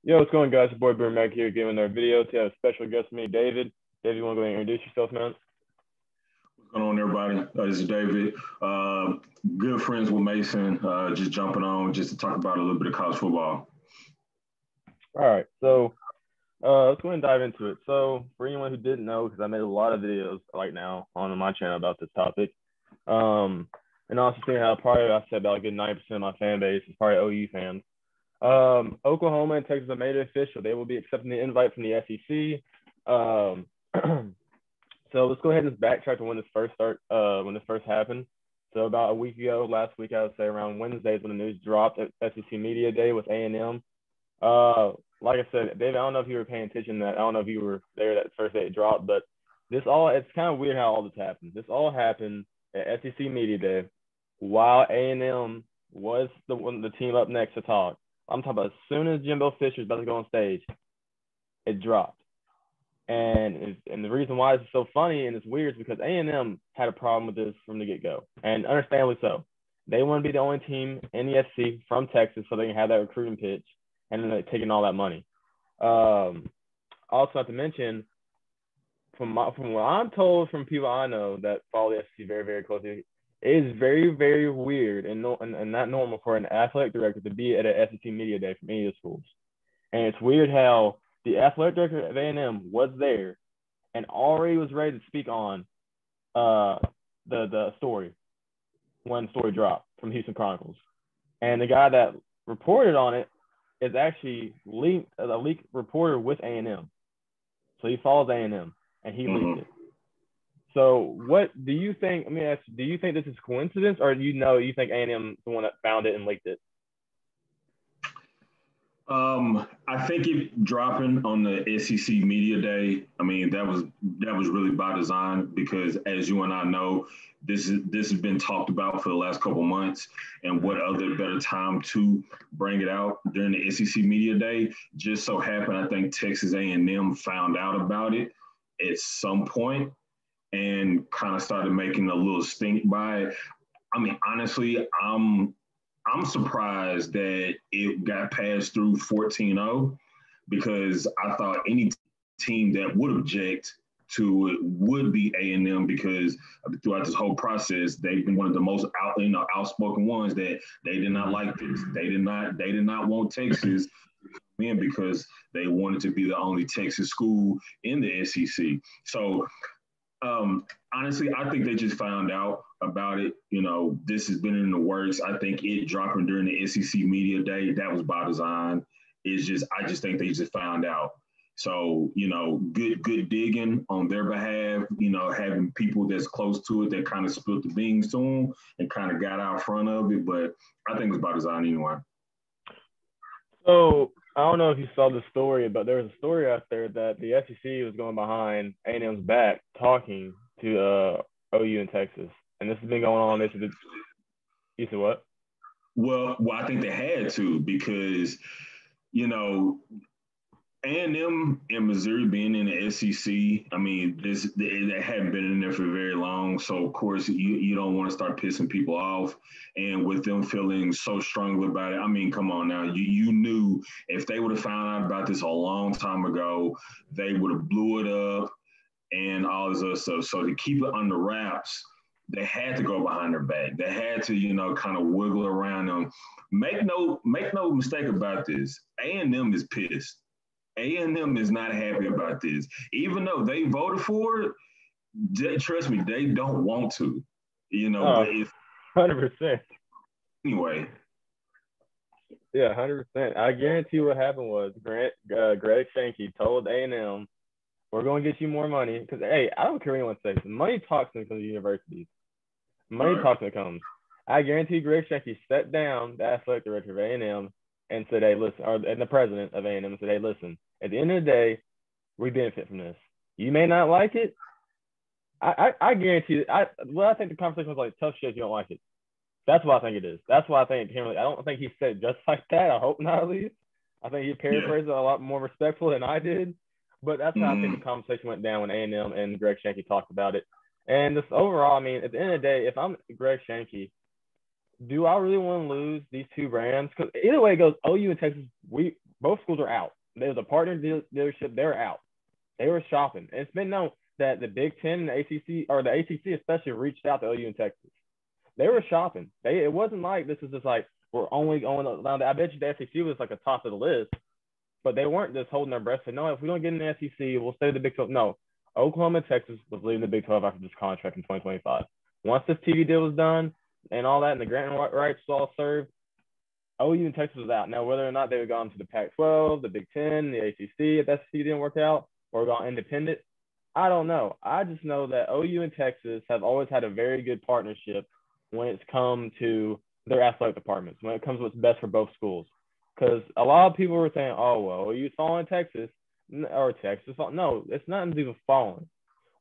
Yo, what's going, guys? Your boy Bear Mac here, giving our video. Today, I have a special guest with me, David. David, you want to go ahead and introduce yourself, man? What's going on, everybody? This is David. Good friends with Mason. Just jumping on just to talk about a little bit of college football. All right, so let's go ahead and dive into it. So, for anyone who didn't know, because I made a lot of videos right now on my channel about this topic, and also seeing how probably I said about a good 90% of my fan base is probably OU fans. Oklahoma and Texas have made it official. They will be accepting the invite from the SEC. So let's go ahead and just backtrack to when this first happened. So about a week ago, last week, I would say around Wednesdays when the news dropped at SEC Media Day with A&M. Like I said, David, I don't know if you were paying attention to that. I don't know if you were there that first day it dropped, but it's kind of weird how all this happened. This all happened at SEC Media Day while A&M was the team up next to talk. I'm talking about as soon as Jimbo Fisher's about to go on stage, it dropped. And the reason why it's so funny and it's weird is because A&M had a problem with this from the get-go, and understandably so. They want to be the only team in the SEC from Texas so they can have that recruiting pitch, and then they're taking all that money. Also, not to mention, from what I'm told from people I know that follow the SEC very, very closely, it is very, very weird and not normal for an athletic director to be at an SEC Media Day from any of the schools. And it's weird how the athletic director of A&M was there and already was ready to speak on the story when the story dropped from Houston Chronicles. And the guy that reported on it is actually a leaked reporter with A&M. So he follows A&M, and he leaked it. So what do you think? Let me ask you, do you think this is coincidence, or you think A&M is the one that found it and leaked it? I think it dropping on the SEC Media Day. I mean, that was really by design because, as you and I know, this has been talked about for the last couple months. And what other better time to bring it out during the SEC Media Day? Just so happened, I think Texas A&M found out about it at some point and kind of started making a little stink by it. I mean, honestly, I'm surprised that it got passed through 14-0 because I thought any team that would object to it would be A&M because throughout this whole process, they've been one of the most outspoken ones that they did not like this. They did not want Texas in because they wanted to be the only Texas school in the SEC. So honestly, I think they just found out about it. You know, this has been in the works. I think it dropping during the SEC Media Day, that was by design. I just think they just found out. So, you know, good digging on their behalf, you know, having people that's close to it that kind of spilled the beans to them and kind of got out front of it. But I think it's by design anyway. So I don't know if you saw the story, but there was a story out there that the SEC was going behind A&M's back talking to OU in Texas. And this has been going on. You said what? Well, I think they had to because, you know, A&M and Missouri being in the SEC, I mean, they hadn't been in there for very long. So, of course, you don't want to start pissing people off. And with them feeling so strongly about it, I mean, come on now. You knew if they would have found out about this a long time ago, they would have blew it up and all this other stuff. So to keep it under wraps, they had to go behind their back. They had to, you know, kind of wiggle around them. Make no mistake about this. A&M is pissed. A&M is not happy about this. Even though they voted for it, trust me, they don't want to. You know, 100%. Anyway. Yeah, 100%. I guarantee what happened was Greg Sankey told A&M, we're going to get you more money. Because, hey, I don't care what anyone says. Money talks when it comes to universities. Money talks when it comes. I guarantee Greg Sankey sat down, the athletic director of A&M, and said, hey, listen, and the president of A&M said, hey, listen, at the end of the day, we benefit from this. You may not like it. I guarantee I think the conversation was like, tough shit if you don't like it. That's what I think it is. That's why I think I don't think he said just like that. I hope not, at least. I think he paraphrased it a lot more respectful than I did. But that's how I think the conversation went down when A&M and Greg Sankey talked about it. And just overall, I mean, at the end of the day, if I'm Greg Sankey, do I really want to lose these two brands? Because either way it goes, OU and Texas, both schools are out. There was a partner dealership. They were out. They were shopping. And it's been known that the Big Ten and the ACC, or the ACC especially, reached out to OU in Texas. They were shopping. It wasn't like this was just like we're only going around. I bet you the SEC was like a top of the list, but they weren't just holding their breath saying, no, if we don't get in the SEC, we'll stay in the Big 12. No, Oklahoma and Texas was leaving the Big 12 after this contract in 2025. Once this TV deal was done and all that, and the grant rights was all served, OU and Texas was out. Now, whether or not they would gone to the Pac-12, the Big 10, the ACC, if that SEC didn't work out, or gone independent, I don't know. I just know that OU and Texas have always had a very good partnership when it's come to their athletic departments, when it comes to what's best for both schools. Because a lot of people were saying, oh, well, OU's falling Texas, or Texas. No, it's nothing to do with falling.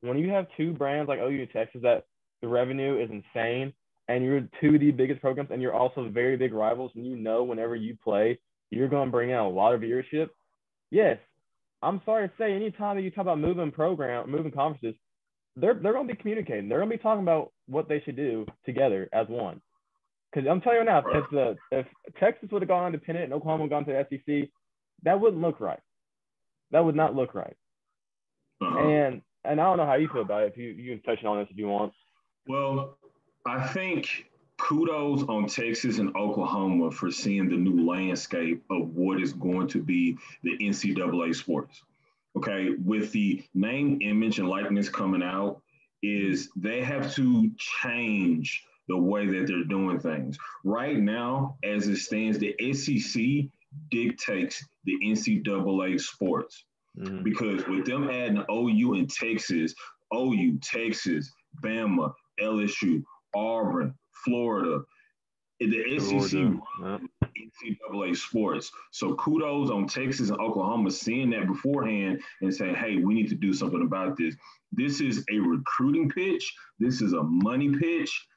When you have two brands like OU and Texas that the revenue is insane, and you're two of the biggest programs, and you're also very big rivals, and you know whenever you play, you're going to bring out a lot of viewership. Yes, I'm sorry to say, anytime that you talk about moving conferences, they're going to be communicating. They're going to be talking about what they should do together as one. Because I'm telling you now, if Texas would have gone independent and Oklahoma would have gone to the SEC, that wouldn't look right. That would not look right. Uh-huh. And I don't know how you feel about it. If you can touch on this if you want. Well, I think kudos on Texas and Oklahoma for seeing the new landscape of what is going to be the NCAA sports. Okay, with the name, image, and likeness coming out, is they have to change the way that they're doing things. Right now, as it stands, the SEC dictates the NCAA sports. Mm-hmm. Because with them adding OU and Texas, Bama, LSU, Auburn, Florida, the SEC runs NCAA sports. So kudos on Texas and Oklahoma seeing that beforehand and saying, hey, we need to do something about this. This is a recruiting pitch. This is a money pitch.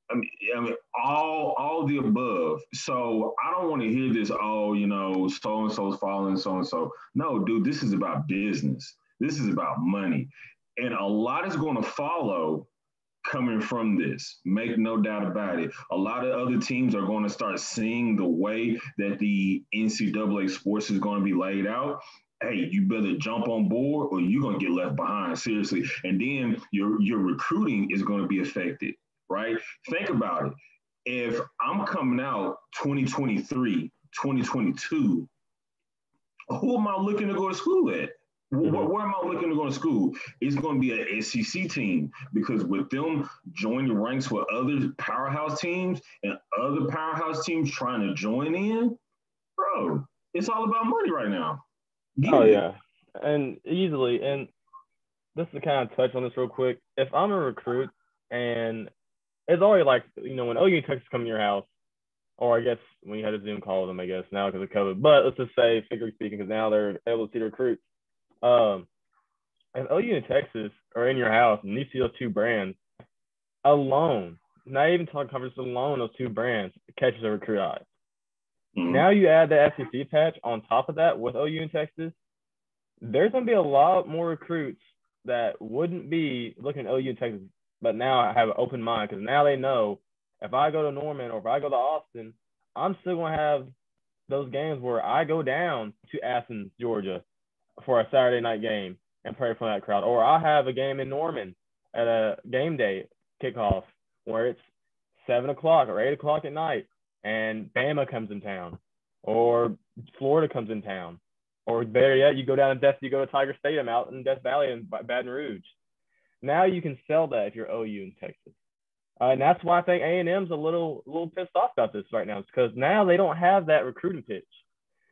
I mean, all the above. So I don't want to hear this, so-and-so's falling, so-and-so. No, dude, this is about business. This is about money. And a lot is going to follow coming from this. Make no doubt about it. A lot of other teams are going to start seeing the way that the NCAA sports is going to be laid out. Hey, you better jump on board or you're going to get left behind, seriously. And then your recruiting is going to be affected. Right? Think about it. If I'm coming out 2023, 2022, who am I looking to go to school at? Where am I looking to go to school? It's going to be an SEC team because with them joining ranks with other powerhouse teams and other powerhouse teams trying to join in, bro, it's all about money right now. Yeah. And easily. And just to kind of touch on this real quick, if I'm a recruit and it's already like, when OU and Texas come to your house, or I guess when you had a Zoom call with them, I guess, now because of COVID. But let's just say, figuratively speaking, because now they're able to see the recruits. If OU and Texas are in your house and you see those two brands alone, not even talking conference alone, those two brands catches a recruit eye. Mm-hmm. Now you add the SEC patch on top of that with OU and Texas, there's going to be a lot more recruits that wouldn't be looking at OU and Texas, but now I have an open mind because now they know if I go to Norman or if I go to Austin, I'm still going to have those games where I go down to Athens, Georgia for a Saturday night game and pray for that crowd. Or I'll have a game in Norman at a game day kickoff where it's 7 o'clock or 8 o'clock at night and Bama comes in town or Florida comes in town. Or better yet, you go down you go to Tiger Stadium out in Death Valley in Baton Rouge. Now you can sell that if you're OU in Texas. And that's why I think A&M's a little pissed off about this right now. It's because now they don't have that recruiting pitch.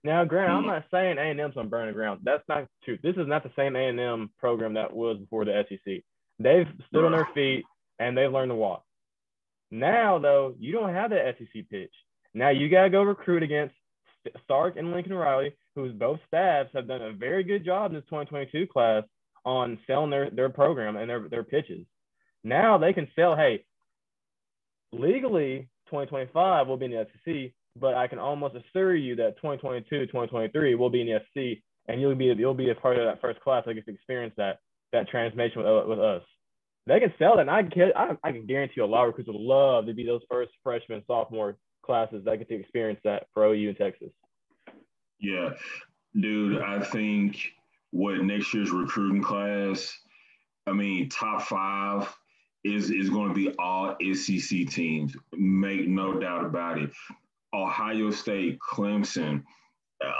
Now, granted, I'm not saying A&M's on burning ground. That's not true. This is not the same A&M program that was before the SEC. They've stood on their feet, and they've learned to walk. Now, though, you don't have that SEC pitch. Now you got to go recruit against Stark and Lincoln Riley, whose both staffs have done a very good job in this 2022 class on selling their program and their pitches. Now they can sell, hey, legally 2025 will be in the SEC, but I can almost assure you that 2022, 2023 will be in the SEC, and you'll be a part of that first class that gets to experience that transformation with us. They can sell that, and I can guarantee you a lot of recruits would love to be those first freshman, sophomore classes that get to experience that for OU in Texas. Yeah. Dude, I think what next year's recruiting class, I mean, top five is going to be all SEC teams. Make no doubt about it. Ohio State, Clemson,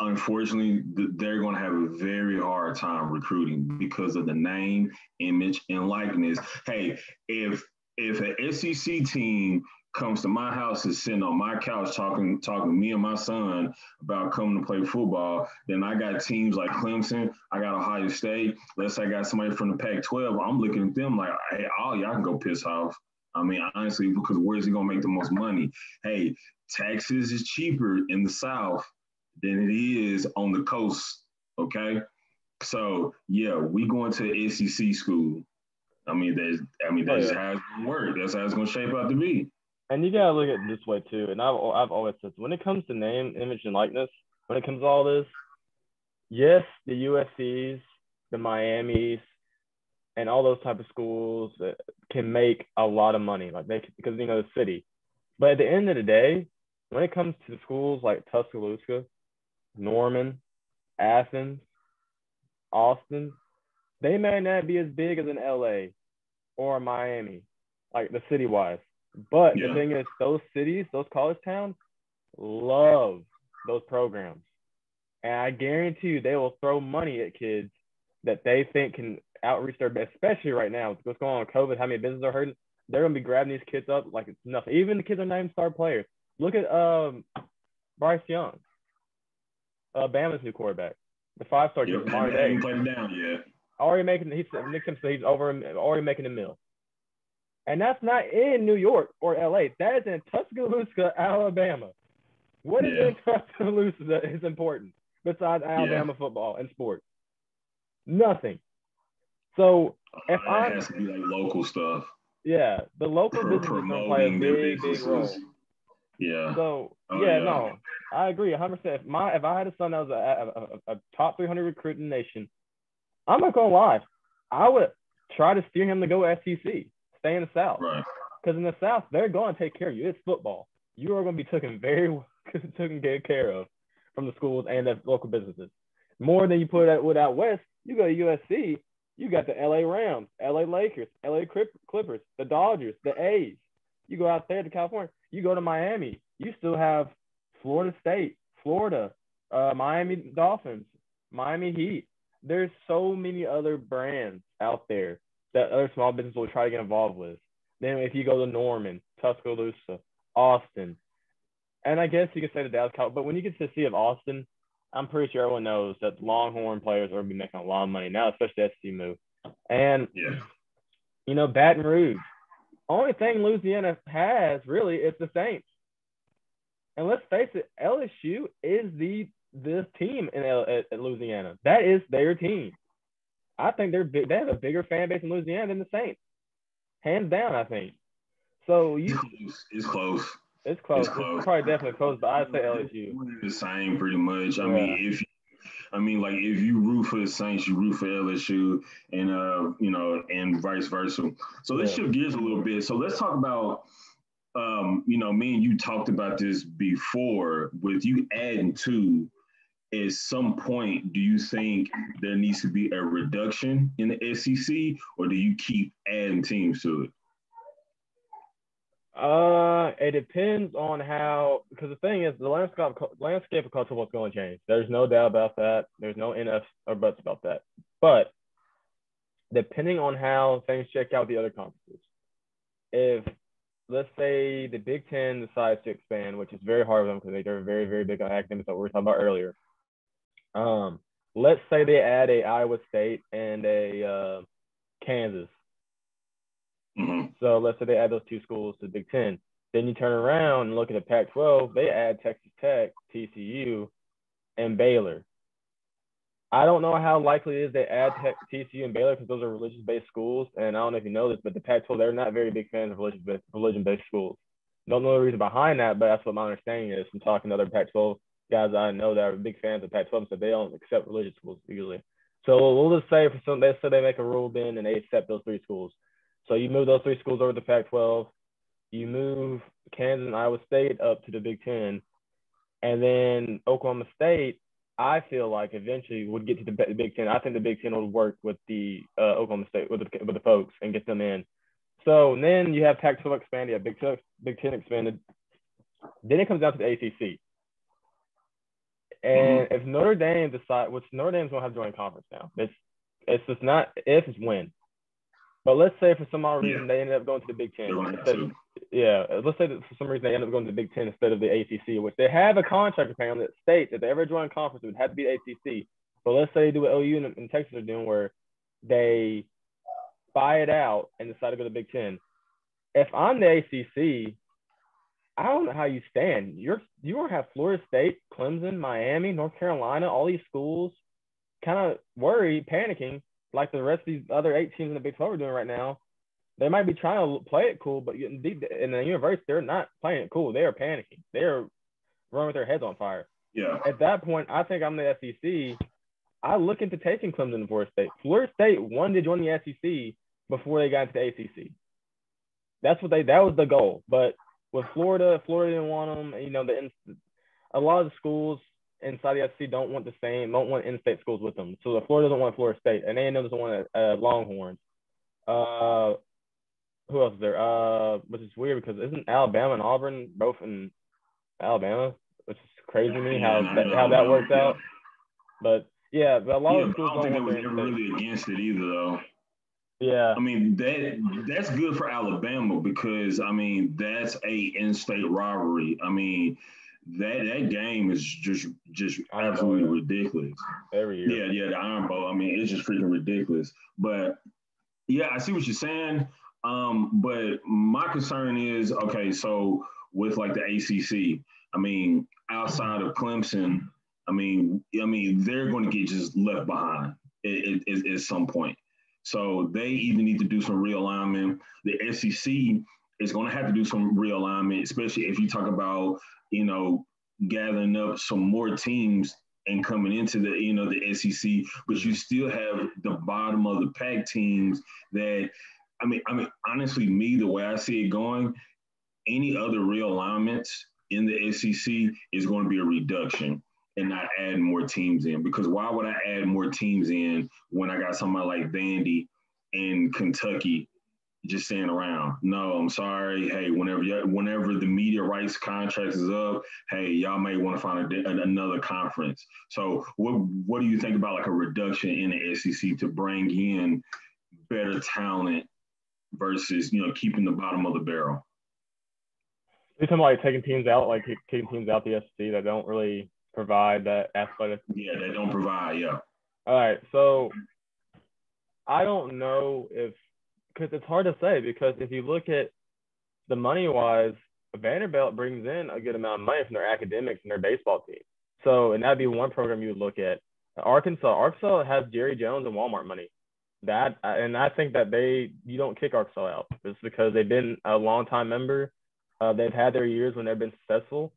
unfortunately, they're going to have a very hard time recruiting because of the name, image, and likeness. Hey, if an SEC team comes to my house and sitting on my couch talking to me and my son about coming to play football, then I got teams like Clemson, I got Ohio State. Let's say I got somebody from the Pac-12. I'm looking at them like, hey, all y'all can go piss off. I mean, honestly, because where's he gonna make the most money? Hey, Texas is cheaper in the South than it is on the coast. Okay, so yeah, we going to SEC school. That's yeah. how it's gonna work. That's how it's gonna shape out to be. And you gotta look at it this way too. And I've always said, when it comes to name, image, and likeness, when it comes to all this, yes, the USC's, the Miami's, and all those type of schools can make a lot of money, like because the city. But at the end of the day, when it comes to schools like Tuscaloosa, Norman, Athens, Austin, they may not be as big as an LA or Miami, like the city wise. But the Yeah, thing is, those cities, those college towns, love those programs. And I guarantee you, they will throw money at kids that they think can outreach their best, especially right now. With what's going on with COVID, how many businesses are hurting? They're going to be grabbing these kids up like it's nothing. Even the kids are not even star players. Look at Bryce Young, Bama's new quarterback, the 5-star kid yep. from Haven't, modern day. haven't played it down yet. Already making, Nick Simpson, he's already making a mill. And that's not in New York or LA. That is in Tuscaloosa, Alabama. What is Yeah, in Tuscaloosa that is important besides yeah. Alabama football and sports? Nothing. So if It I'm, has to be like local stuff, yeah, the local business is going to play a promoting their big businesses. role. Yeah. So Oh yeah, yeah. no, I agree 100%. If I had a son that was a top 300 recruit in the nation, I'm not gonna lie, I would try to steer him to go SEC, stay in the South, Right. because in the South they're going to take care of you. It's football. You are going to be taken good care of from the schools and the local businesses. More than you put out west. You go to USC, you got the LA Rams, LA Lakers, LA Clippers, the Dodgers, the A's. You go out there to California, you go to Miami, you still have Florida State, Florida, Miami Dolphins, Miami Heat. There's so many other brands out there that other small businesses will try to get involved with. Then if you go to Norman, Tuscaloosa, Austin, and I guess you could say the Dallas Cowboys, but when you get to the city of Austin, I'm pretty sure everyone knows that Longhorn players are going to be making a lot of money now, especially the SC move. And, Yeah. Baton Rouge, only thing Louisiana has really is the Saints. And let's face it, LSU is the team at Louisiana. That is their team. I think they're big. They have a bigger fan base in Louisiana than the Saints, hands down. I think. So It's close. It's close. it's close. It's It's close. probably definitely close, but I'd say LSU. We're the same, pretty much. Yeah. Like if you root for the Saints, you root for LSU, and and vice versa. So let's Yeah. shift gears a little bit. So let's talk about, me and you talked about this before. With you adding two, at some point, do you think there needs to be a reduction in the SEC, or do you keep adding teams to it? It depends on how, because the thing is, the landscape of college football is going to change. There's no doubt about that. There's no ifs or buts about that. But depending on how things check out with the other conferences, if let's say the Big Ten decides to expand, which is very hard for them because they're very, very big on academics that we were talking about earlier. Let's say they add a Iowa State and a Kansas. Mm-hmm. So let's say they add those two schools to the Big Ten. Then you turn around and look at the Pac-12. They add Texas Tech, TCU, and Baylor. I don't know how likely it is they add TCU and Baylor because those are religious-based schools. And I don't know if you know this, but the Pac-12, they're not very big fans of religion-based schools. Don't know the reason behind that, but that's what my understanding is from talking to other Pac-12 guys I know that are big fans of Pac-12, so they don't accept religious schools usually. So we'll just say they make a rule then and they accept those three schools. So you move those three schools over to Pac-12. You move Kansas and Iowa State up to the Big Ten, and then Oklahoma State I feel like eventually would get to the Big Ten. I think the Big Ten would work with the Oklahoma State with the folks and get them in. So then you have Pac-12 expanded, you have Big Ten expanded. Then it comes down to the ACC. And if Notre Dame decide, which Notre Dame's gonna have to join conference now. It's just not if, it's when. But let's say for some odd reason they ended up going to the Big Ten. Let's say that for some reason they end up going to the Big Ten instead of the ACC, which they have a contract apparently that states that they ever join conference, it would have to be ACC. But let's say they do what OU and Texas are doing, where they buy it out and decide to go to the Big Ten. If I'm the ACC, I don't know how you stand. You're going to have Florida State, Clemson, Miami, North Carolina, all these schools kind of worried, panicking, like the rest of these other 8 teams in the Big 12 are doing right now. They might be trying to play it cool, but in the university, they're not playing it cool. They are panicking. They are running with their heads on fire. Yeah. At that point, I think I'm the SEC. I look into taking Clemson and Florida State. Florida State wanted to join the SEC before they got into the ACC. That was the goal. But with Florida didn't want them. You know, a lot of the schools inside the SEC don't want in-state schools with them. So the Florida doesn't want Florida State, and A&M doesn't want Longhorns. Who else is there? Which is weird because isn't Alabama and Auburn both in Alabama? Which is crazy to me how that works out. But a lot of schools don't think they were ever really against it either, though. Yeah. I mean, that's good for Alabama because, I mean, that's a in-state rivalry. I mean, that game is just absolutely ridiculous. Every year. Yeah, the Iron Bowl. I mean, it's just freaking ridiculous. But, yeah, I see what you're saying. But my concern is, okay, so with, like, the ACC, I mean, outside of Clemson, I mean, they're going to get just left behind at some point. So they either need to do some realignment. The SEC is going to have to do some realignment, especially if you talk about, you know, gathering up some more teams and coming into the SEC, but you still have the bottom of the pack teams that, I mean, honestly, the way I see it going, any other realignments in the SEC is going to be a reduction and not add more teams in. Because why would I add more teams in when I got somebody like Vandy and Kentucky just staying around? No, I'm sorry. Hey, whenever the media rights contract is up, hey, y'all may want to find another conference. So what do you think about like a reduction in the SEC to bring in better talent versus, you know, keeping the bottom of the barrel? You're talking about like taking teams out the SEC that don't really provide that athletic. Yeah, they don't provide. Yeah. All right, so I don't know because it's hard to say, because if you look at the money wise, Vanderbilt brings in a good amount of money from their academics and their baseball team. So, and that'd be one program you would look at. Arkansas has Jerry Jones and Walmart money. And I think that you don't kick Arkansas out just because they've been a long time member. They've had their years when they've been successful,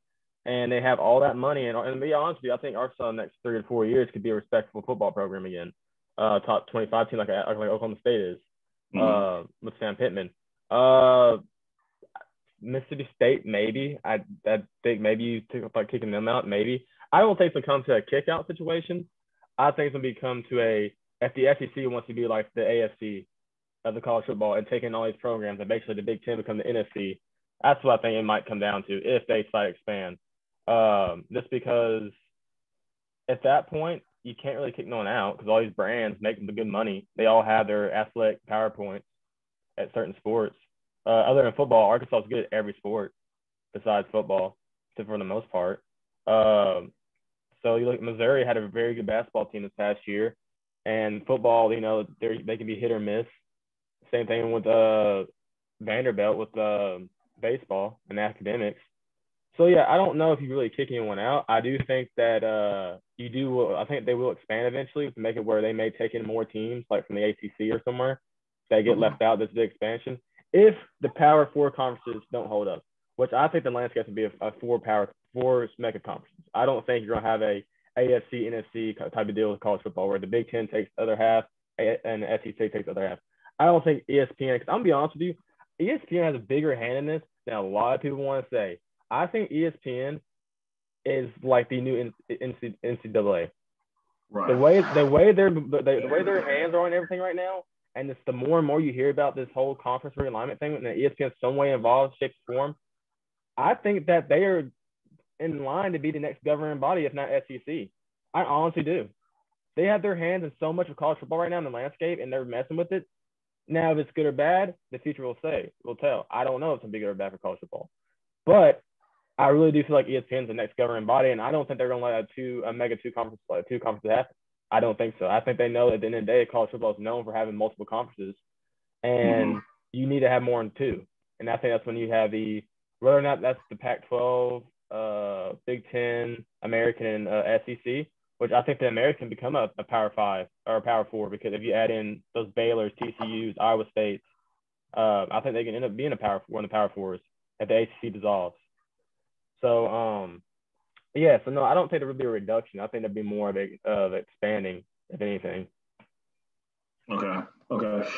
and they have all that money. And to be honest with you, I think Arkansas in the next 3 or 4 years could be a respectable football program again. Top 25 team like Oklahoma State is with Sam Pittman. Mississippi State, maybe. I think maybe you think about kicking them out, maybe. I don't think it's going to come to a kick-out situation. I think it's going to come to if the SEC wants to be like the AFC of the college football and taking all these programs and basically the Big Ten become the NFC. That's what I think it might come down to if they decide to expand. Just because at that point, you can't really kick no one out because all these brands make the good money. They all have their athletic PowerPoints at certain sports. Other than football, Arkansas is good at every sport besides football, except for the most part. So you look, Missouri had a very good basketball team this past year, and football, you know, they can be hit or miss. Same thing with Vanderbilt with baseball and academics. So yeah, I don't know if you really kick anyone out. I do think that I think they will expand eventually to make it where they may take in more teams, like from the ACC or somewhere, that get left out. This is the expansion. If the Power Four conferences don't hold up, which I think the landscape would be a four mega conferences. I don't think you're gonna have a AFC, NFC type of deal with college football where the Big Ten takes the other half and the SEC takes the other half. I don't think ESPN, because I'm gonna be honest with you, ESPN has a bigger hand in this than a lot of people want to say. I think ESPN is like the new NCAA. Right. The way their hands are on everything right now, and it's the more and more you hear about this whole conference realignment thing, and the ESPN some way involved, shape, or form, I think that they are in line to be the next governing body, if not SEC. I honestly do. They have their hands in so much of college football right now in the landscape, and they're messing with it. Now, if it's good or bad, the future will tell. I don't know if it's going to be good or bad for college football, but I really do feel like ESPN is the next governing body, and I don't think they're going to let a mega two conferences happen. I don't think so. I think they know at the end of the day, college football is known for having multiple conferences, and you need to have more than two. And I think that's when you have whether or not that's the Pac-12, Big Ten, American, and SEC, which I think the American become a Power 5 or a Power 4, because if you add in those Baylors, TCUs, Iowa States, I think they can end up being one of the Power 4s if the ACC dissolves. So, so no, I don't think there would be a reduction. I think there'd be more of expanding, if anything. Okay.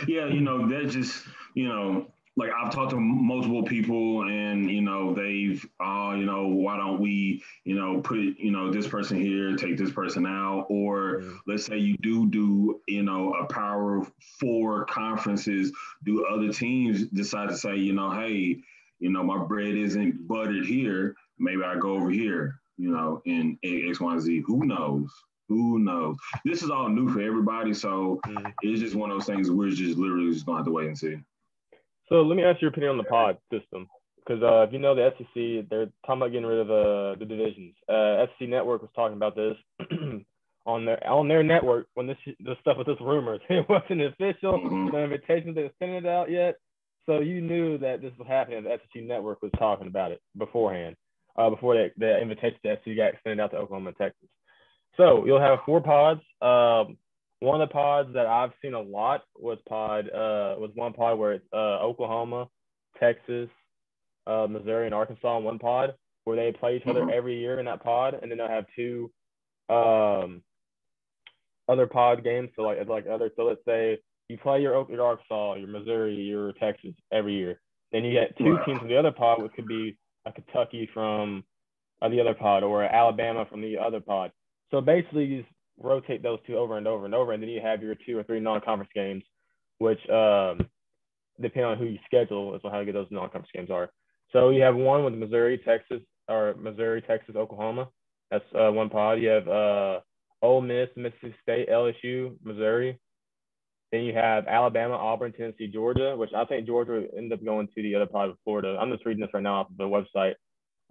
Yeah, that's just, like I've talked to multiple people, and they've why don't we put this person here, take this person out, or let's say you do a Power 4 conferences, do other teams decide to say hey, my bread isn't buttered here, maybe I go over here, in X, Y, Z. Who knows? This is all new for everybody, so it's just one of those things we're just literally just going to have to wait and see. So let me ask your opinion on the pod system, because if you know the SEC, they're talking about getting rid of the divisions. SEC Network was talking about this on their network when this stuff was just rumors. It wasn't official. No invitations didn't send it out yet, so you knew that this was happening. The SEC Network was talking about it beforehand, before the invitation to SEC got extended out to Oklahoma and Texas. So you'll have 4 pods. One of the pods that I've seen a lot was one pod where it's Oklahoma, Texas, Missouri, and Arkansas in one pod, where they play each other every year in that pod, and then they'll have 2 other pod games. So so let's say you play your Arkansas, your Missouri, your Texas every year. Then you get 2 teams from the other pod, which could be a Kentucky from the other pod, or Alabama from the other pod. So basically, you just rotate those 2 over and over and over, and then you have your 2 or 3 non-conference games, which depending on who you schedule is how good those non-conference games are. So you have one with Missouri, Texas, Oklahoma. That's one pod. You have Ole Miss, Mississippi State, LSU, Missouri. Then you have Alabama, Auburn, Tennessee, Georgia, which I think Georgia would end up going to the other pod with Florida. I'm just reading this right now off the website.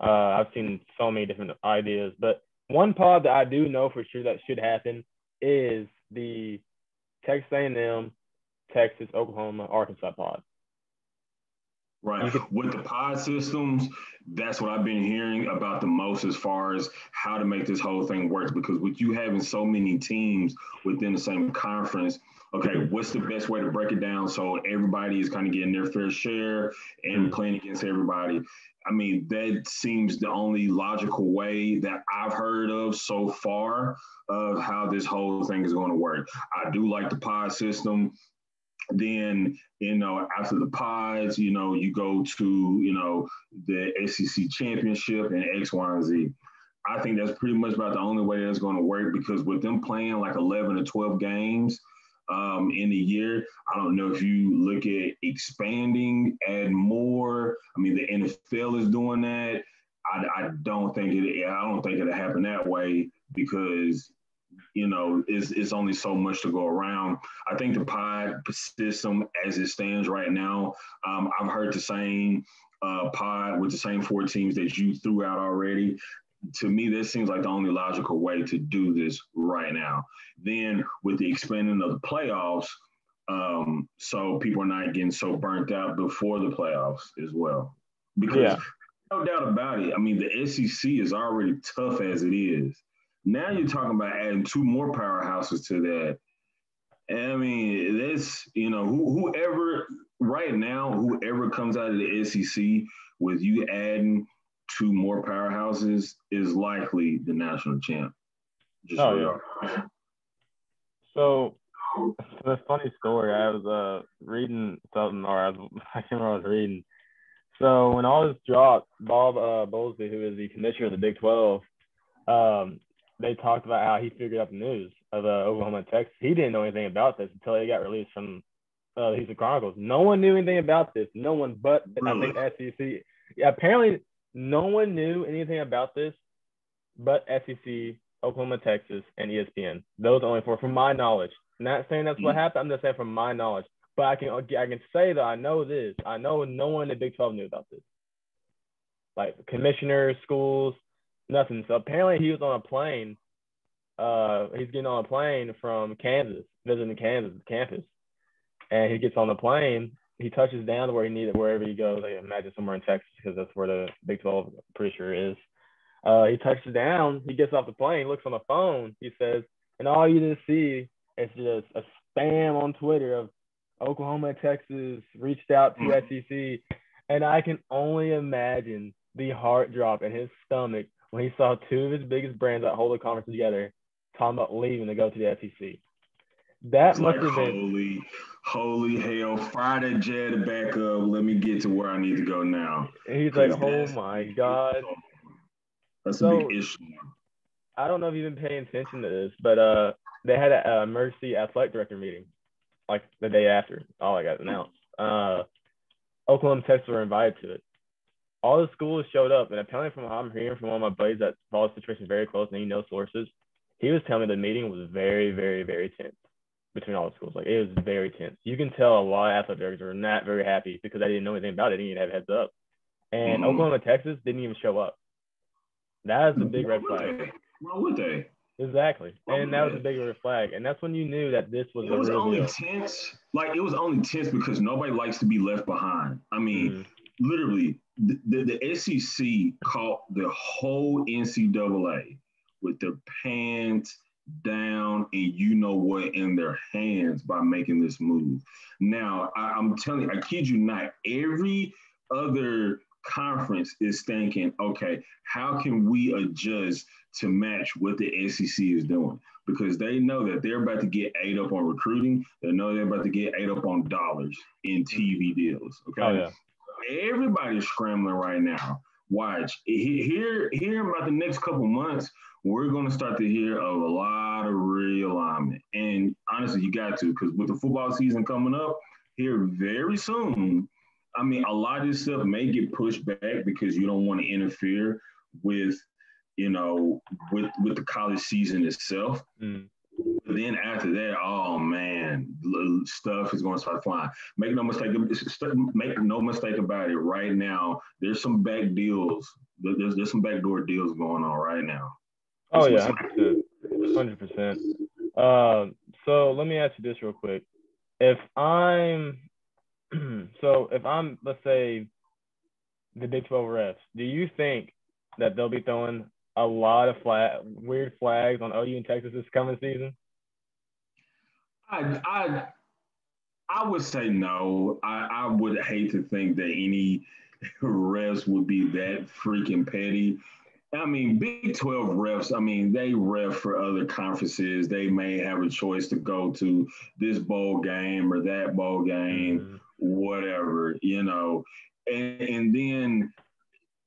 I've seen so many different ideas, but one pod that I do know for sure that should happen is the Texas A&M, Texas, Oklahoma, Arkansas pod. Right. With the pod systems, that's what I've been hearing about the most as far as how to make this whole thing work. Because with you having so many teams within the same conference, okay, what's the best way to break it down so everybody is kind of getting their fair share and playing against everybody? I mean, that seems the only logical way that I've heard of so far of how this whole thing is going to work. I do like the pod system. Then, after the pods, you go to, the SEC championship and X, Y, and Z. I think that's pretty much about the only way that's going to work, because with them playing like 11 or 12 games in a year, I don't know if you look at expanding, add more. I mean, the NFL is doing that. I don't think it'll happen that way, because it's only so much to go around. I think the pod system as it stands right now, I've heard the same pod with the same 4 teams that you threw out already. To me, this seems like the only logical way to do this right now. Then with the expanding of the playoffs, so people are not getting so burnt out before the playoffs as well. Because no doubt about it, I mean, the SEC is already tough as it is. Now you're talking about adding 2 more powerhouses to that. And I mean, that's, whoever comes out of the SEC with you adding 2 more powerhouses is likely the national champ. So the funny story, I was reading something, I can't remember what I was reading. So when all this dropped, Bob Bowlesby, who is the commissioner of the Big 12, they talked about how he figured out the news of Oklahoma and Texas. He didn't know anything about this until it got released from the Houston Chronicles. No one knew anything about this. No one but Really? I think SEC. Yeah, apparently no one knew anything about this but SEC, Oklahoma, Texas, and ESPN. Those are only four, from my knowledge. Not saying that's what happened. I'm just saying from my knowledge. But I can say that I know this. I know no one in the Big 12 knew about this. Like commissioners, schools, nothing. So apparently he was on a plane. He's getting on a plane from Kansas, visiting Kansas campus, and he gets on the plane. He touches down to where he needed, wherever he goes. I imagine somewhere in Texas because that's where the Big 12, I'm pretty sure, is. He touches down. He gets off the plane, looks on the phone. He says, and all you just see is just a spam on Twitter of Oklahoma and Texas reached out to SEC. And I can only imagine the heart drop in his stomach when he saw two of his biggest brands that hold a conference together talking about leaving to go to the SEC. That It's must like, have been holy hell, fire that jet back up. Let me get to where I need to go now. He's like, oh my God. That's a big issue. I don't know if you've been paying attention to this, but they had an emergency athletic director meeting like the day after all I got announced. Oklahoma and Texas were invited to it. All the schools showed up, and apparently from what I'm hearing from one of my buddies that follows the situation very close and he knows sources, he was telling me the meeting was very, very, very tense between all the schools. Like, it was very tense. You can tell a lot of athletic directors were not very happy because they didn't know anything about it. They didn't even have heads up. And Oklahoma and Texas didn't even show up. That was a big red flag. Why would they? Exactly. And that was a big red flag. And that's when you knew that this was it was only deal. tense. Like, it was only tense because nobody likes to be left behind. I mean, literally, the SEC caught the whole NCAA with their pants down and you know what in their hands by making this move. Now, I'm telling you, I kid you not, every other conference is thinking, okay, how can we adjust to match what the SEC is doing? Because they know that they're about to get ate up on recruiting. They know they're about to get ate up on dollars in TV deals. Okay. Oh, yeah. Everybody's scrambling right now. Watch. Here in about the next couple months, we're going to start to hear of a lot of realignment. And honestly, you got to, because with the football season coming up here very soon, I mean, a lot of this stuff may get pushed back because you don't want to interfere with, you know, with the college season itself. But then after that, oh man, stuff is going to start flying. Make no mistake about it. Right now, there's some back deals. There's some backdoor deals going on right now. Oh yeah, 100%. So let me ask you this real quick. If I'm, let's say, the Big 12 refs, do you think that they'll be throwing a lot of weird flags on OU and Texas this coming season? I would say no. I would hate to think that any refs would be that freaking petty. I mean, Big 12 refs, I mean, they ref for other conferences. They may have a choice to go to this bowl game or that bowl game, whatever, you know. And then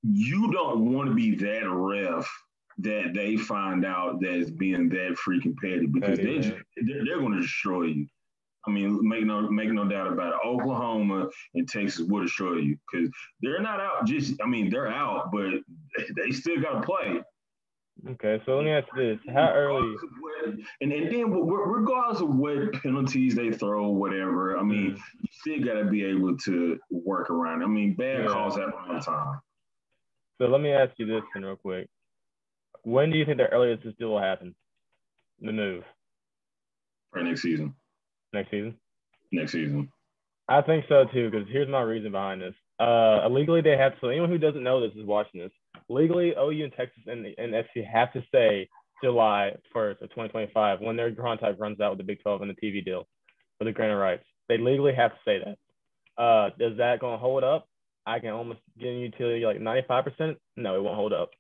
you don't want to be that ref that they find out that is being that freaking petty because they're going to destroy you. I mean, make no doubt about it. Oklahoma and Texas will destroy you because they're not out. They're out, but they still got to play. Okay, so let me ask you this: how early? And then regardless of what penalties they throw, whatever, I mean, you still got to be able to work around. I mean, bad calls happen all the time. So let me ask you this then real quick. When do you think the earliest this deal will happen? The move? For next season. Next season? Next season. I think so too, because here's my reason behind this. Legally, they have to, so anyone who doesn't know this is watching this. Legally, OU and Texas and SC have to say July 1st of 2025 when their contract runs out with the Big 12 and the TV deal for the grant of rights. They legally have to say that. Is that going to hold up? I can almost guarantee you like 95%. No, it won't hold up.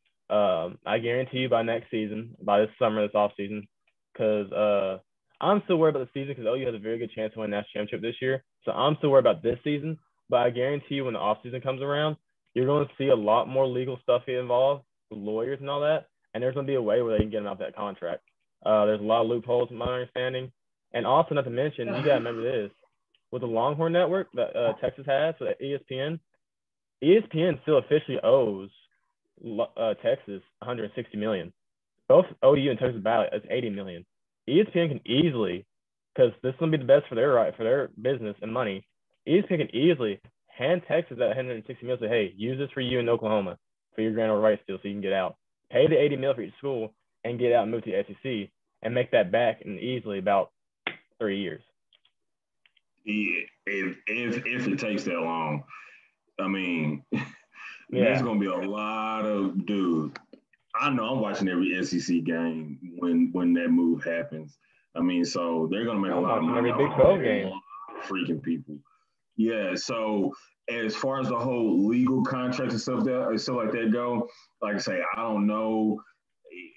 I guarantee you by next season, by this summer, this off season, because I'm still worried about the season because OU has a very good chance to win a national championship this year. So I'm still worried about this season. But I guarantee you when the offseason comes around, you're going to see a lot more legal stuff get involved with lawyers and all that. and there's going to be a way where they can get him out that contract. There's a lot of loopholes, in my understanding. And also, not to mention, you got to remember this. With the Longhorn Network that Texas has, so ESPN still officially owes Texas $160 million. Both OU and Texas Valley is $80 million. ESPN can easily, because this is going to be the best for their business and money. ESPN can easily hand Texas that $160 million. Say, hey, use this for you in Oklahoma for your grand rights deal, so you can get out. Pay the $80 million for each school and get out and move to the SEC and make that back in easily about 3 years. Yeah, if it takes that long, I mean, there's gonna be a lot of dude. I know I'm watching every SEC game when that move happens. I mean, so they're gonna make a lot of money. Every Big 12 game. Freaking people. Yeah. So as far as the whole legal contracts and stuff like that go, like I say, I don't know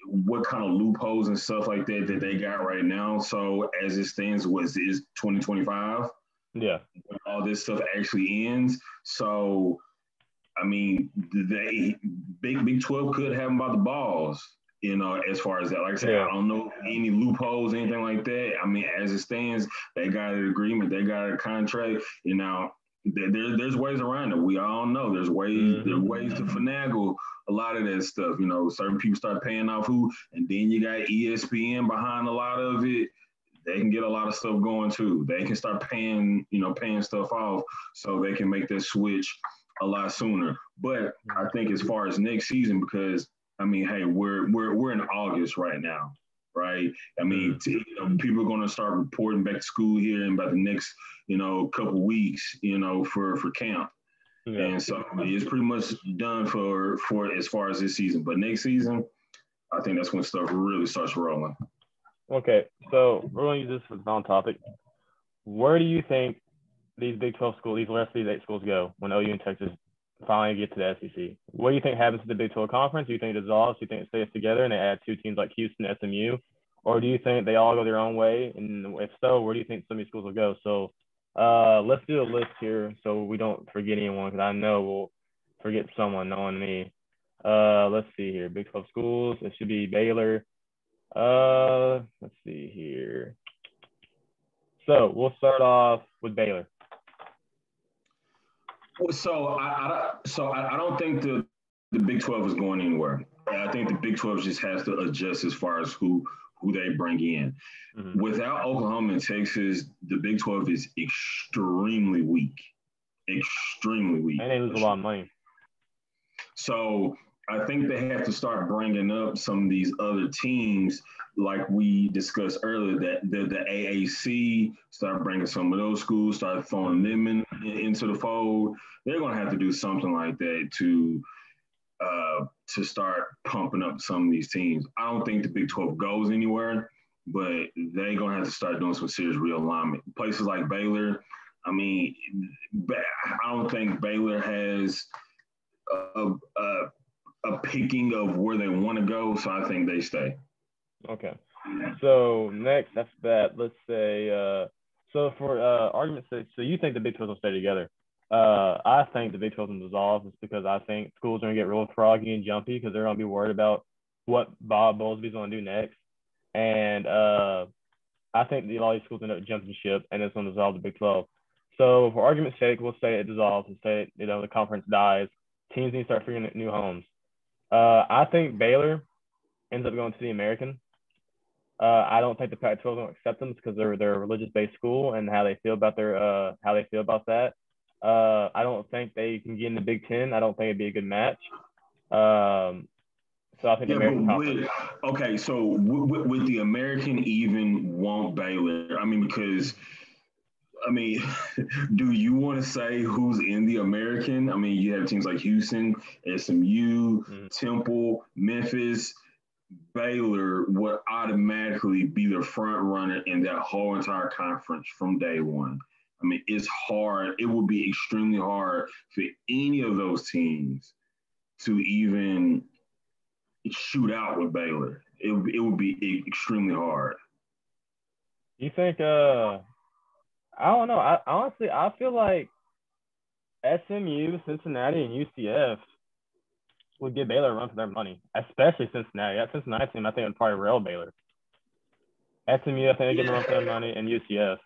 what kind of loopholes and stuff like that they got right now. So as it stands, is 2025? Yeah. When all this stuff actually ends. So I mean, Big 12 could have them by the balls, as far as that. Like I said, I don't know any loopholes, anything like that. I mean, as it stands, they got an agreement, they got a contract. There's ways around it. We all know there's ways to finagle a lot of that stuff. Certain people start paying off and then you got ESPN behind a lot of it. They can get a lot of stuff going too. They can start paying stuff off so they can make that switch a lot sooner. But I think as far as next season, because I mean, hey, we're in August right now, right? I mean, people are going to start reporting back to school here in about the next, couple weeks, for camp. Yeah. And so it's pretty much done for as far as this season. But next season, I think that's when stuff really starts rolling. Okay, so we're going to use this for the final topic. Where do you think these Big 12 schools, the rest of these 8 schools go when OU and Texas finally get to the SEC? What do you think happens to the Big 12 conference? Do you think it dissolves? Do you think it stays together and they add 2 teams like Houston, SMU? Or do you think they all go their own way? And if so, where do you think some of these schools will go? So let's do a list here so we don't forget anyone, because I know we'll forget someone, knowing me. Let's see here. Big 12 schools. It should be Baylor. Let's see here. So we'll start off with Baylor. So I don't think the Big 12 is going anywhere. I think the Big 12 just has to adjust as far as who they bring in. Mm-hmm. Without Oklahoma and Texas, the Big 12 is extremely weak. Extremely weak. And they lose a lot of money. So I think they have to start bringing up some of these other teams, like we discussed earlier, that the AAC, start bringing some of those schools, start throwing them into the fold. They're going to have to do something like that to start pumping up some of these teams. I don't think the Big 12 goes anywhere, but they're going to have to start doing some serious realignment. Places like Baylor, I mean, I don't think Baylor has a picking of where they want to go, so I think they stay. Okay. So next after that, let's say, so for argument's sake, so you think the Big 12 will stay together. I think the Big 12 will dissolve just because I think schools are going to get real froggy and jumpy because they're going to be worried about what Bob Bowlesby's going to do next. And I think all these schools end up jumping ship and it's going to dissolve the Big 12. So for argument's sake, we'll say it dissolves and say, the conference dies. Teams need to start figuring out new homes. I think Baylor ends up going to the American. I don't think the Pac-12 will accept them because they're a religious-based school and how they feel about that. I don't think they can get in the Big Ten. I don't think it'd be a good match. So I think the American Conference. Okay, so would the American even want Baylor? I mean, because do you want to say who's in the American? I mean, you have teams like Houston, SMU, Temple, Memphis. Baylor would automatically be the front runner in that whole entire conference from day one. I mean, it's hard. It would be extremely hard for any of those teams to even shoot out with Baylor. It would be extremely hard. You think I don't know. I feel like SMU, Cincinnati, and UCF would give Baylor a run for their money, especially Cincinnati. That Cincinnati team, I think, would probably rail Baylor. SMU, I think they give them a run for their money, and UCF.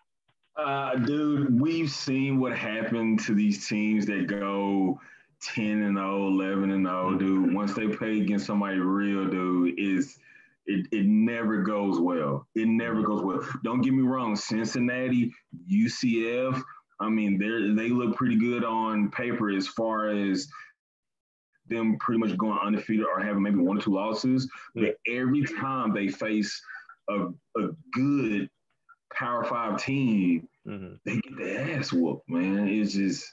Dude, we've seen what happened to these teams that go 10-0, 11-0, dude. Once they play against somebody real, dude, it never goes well. It never goes well. Don't get me wrong, Cincinnati, UCF, I mean, they look pretty good on paper as far as them pretty much going undefeated or having maybe 1 or 2 losses. But every time they face a good Power 5 team, they get their ass whooped, man. It's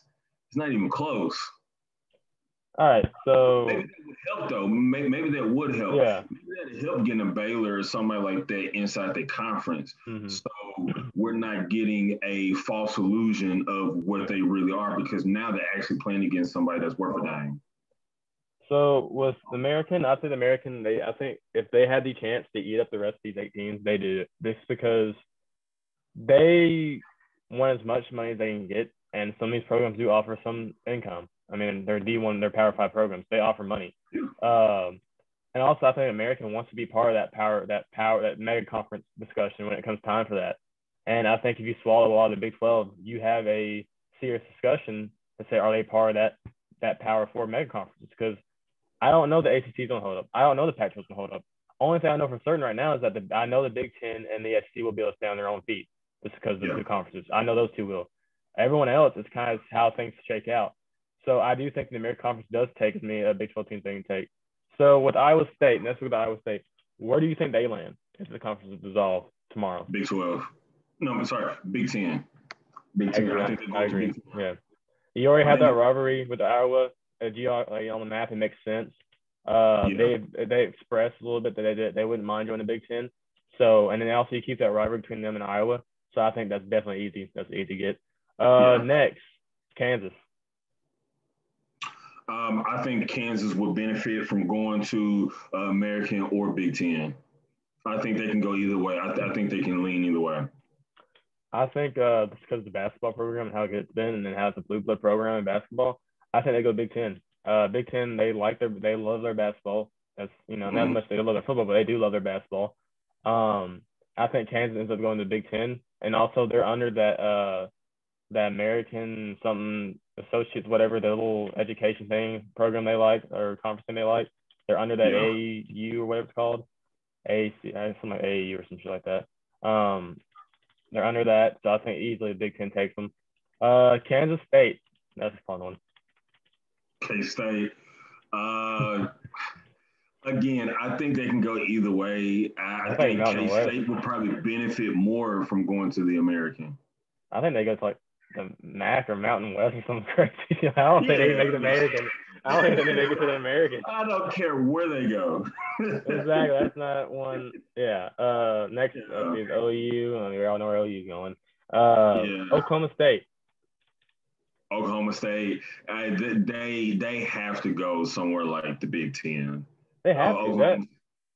not even close. All right, so maybe that would help though. Maybe that would help. Yeah. Maybe that would help getting a Baylor or somebody like that inside the conference. So we're not getting a false illusion of what they really are, because now they're actually playing against somebody that's worth a dime. So with the American, I think I think if they had the chance to eat up the rest of these 8 teams, they did it. Just because they want as much money as they can get, and some of these programs do offer some income. I mean, they're D1, they're Power 5 programs. They offer money. And also, I think American wants to be part of that mega conference discussion when it comes time for that. And I think if you swallow a lot of the Big 12, you have a serious discussion to say, are they part of that Power 4 mega conference? Because I don't know the ACC's going to hold up. I don't know the Pac-12's going to hold up. Only thing I know for certain right now is that I know the Big 10 and the SEC will be able to stay on their own feet just because of the 2 conferences. I know those 2 will. Everyone else is kind of how things shake out. So I do think the American Conference does take as many Big 12 teams they can take. So with Iowa State, and let's look at Iowa State, where do you think they land if the conference is dissolved tomorrow? Big 12. No, I'm sorry, Big 10. Big 10. I agree. Yeah. You already had that rivalry with Iowa. On the map, it makes sense. They expressed a little bit that they wouldn't mind joining the Big 10. So, and then also you keep that rivalry between them and Iowa. So I think that's definitely easy. That's easy to get. Next, Kansas. I think Kansas would benefit from going to American or Big 10. I think they can go either way. I think they can lean either way. I think just because of the basketball program and how good it's been, and then how it's a blue blood program in basketball, I think they go Big 10. Big 10, they love their basketball. That's not as much they love their football, but they do love their basketball. I think Kansas ends up going to Big 10, and also they're under that American something associates, whatever, the little education program they like, or conference thing they like. They're under that AAU or whatever it's called, something like AAU or some shit like that. They're under that, so I think easily the Big 10 takes them. Kansas State, that's a fun one. K-State. Again, I think they can go either way. I think K-State would probably benefit more from going to the American. I think they go to like the MAC or Mountain West or something crazy. I don't think they can make the American. I don't think they can make it to the American. I don't care where they go. Exactly. That's not one. Yeah. Next is OU. I mean, we all know where OU is going. Oklahoma State. Oklahoma State. They have to go somewhere like the Big 10. They have to.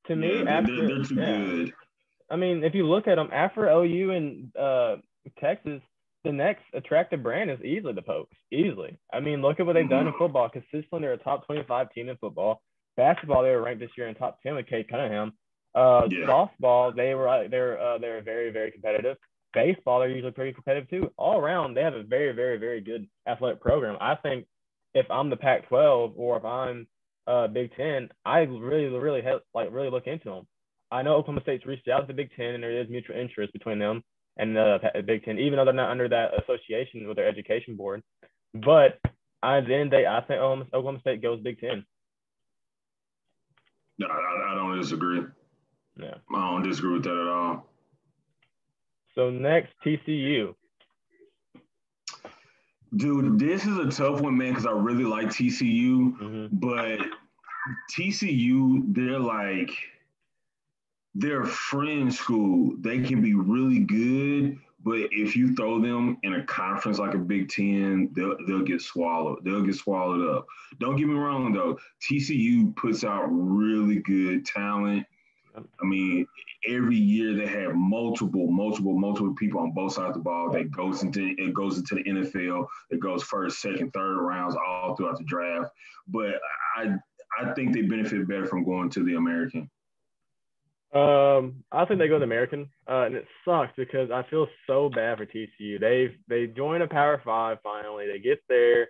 To me, they're too good. I mean, if you look at them, after OU and Texas, the next attractive brand is easily the Pokes. Easily. I mean, look at what they've done in football. Consistently, they're a top 25 team in football. Basketball, they were ranked this year in top 10 with Cade Cunningham. Softball, they're very, very competitive. Baseball, they're usually pretty competitive too. All around, they have a very, very, very good athletic program. I think if I'm the Pac-12 or if I'm Big 10, I really look into them. I know Oklahoma State's reached out to the Big 10, and there is mutual interest between them and the Big 10, even though they're not under that association with their education board. But at the end of the day, I think Oklahoma State goes Big 10. No, I don't disagree. Yeah. I don't disagree with that at all. So next, TCU. Dude, this is a tough one, man, because I really like TCU. But TCU, they're fringe school. They can be really good, but if you throw them in a conference like a Big 10, they'll get swallowed. They'll get swallowed up. Don't get me wrong, though. TCU puts out really good talent. I mean, every year they have multiple people on both sides of the ball that goes into the NFL. It goes first, second, third rounds all throughout the draft. But I think they benefit better from going to the American. I think they go to American, and it sucks because I feel so bad for TCU. They join a Power Five finally. They get there.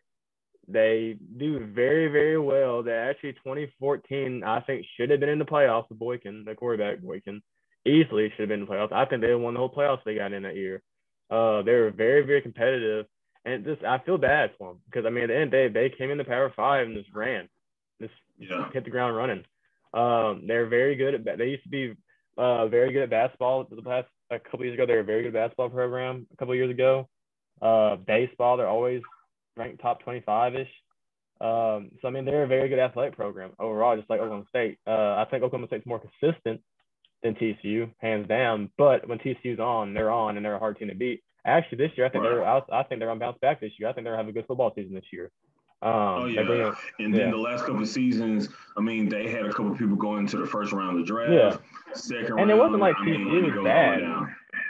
They do very, very well. They actually 2014, I think, should have been in the playoffs with Boykin, the quarterback Boykin. Easily should have been in the playoffs. I think they won the whole playoffs they got in that year. They were very, very competitive. And just I feel bad for them because, I mean, at the end of the day, they came in the Power Five and just ran. Just hit the ground running. They're very good at – they used to be very good at basketball the past a couple years ago. They were a very good basketball program a couple of years ago. Baseball, they're always – ranked top 25-ish. So, I mean, they're a very good athletic program overall, just like Oklahoma State. I think Oklahoma State's more consistent than TCU, hands down. But when TCU's on, and they're a hard team to beat. Actually, this year, I think they're going to bounce back this year. I think they're going to have a good football season this year. And then the last couple of seasons, I mean, they had a couple of people going into the first round of the draft. Yeah. Second and round. It wasn't like TCU was bad.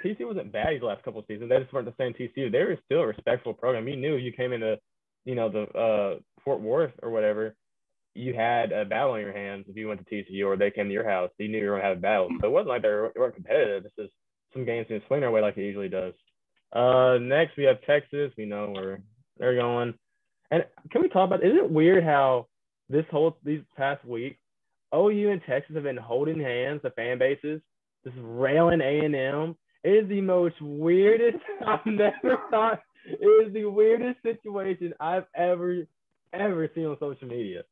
TCU wasn't bad the last couple of seasons. They just weren't the same TCU. They were still a respectful program. You knew you came into, the Fort Worth or whatever, you had a battle in your hands if you went to TCU or they came to your house. You knew you were going to have a battle. So it wasn't like they weren't competitive. It's just some games can swing their way like it usually does. Next, we have Texas. We know where they're going. And can we talk about, is it weird how these past weeks, OU and Texas have been holding hands, the fan bases, just railing A&M. It is the most weirdest, I've never thought, it is the weirdest situation I've ever seen on social media.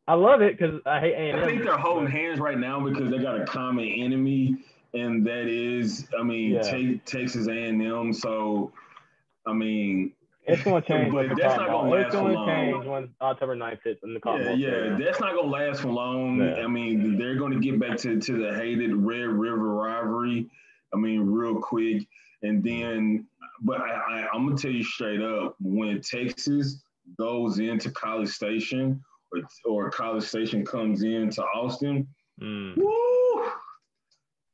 I love it because I hate A&M. I think they're holding hands right now because they got a common enemy, and that is, Texas A&M. So, I mean, it's going to change. But that's not going to last for long. It's going to change when October 9th hits in the Cotton Bowl. That's not going to last for long. Yeah. I mean, they're going to get back to the hated Red River rivalry. I mean, real quick. And then, but I'm going to tell you straight up, when Texas goes into College Station or College Station comes into Austin, woo,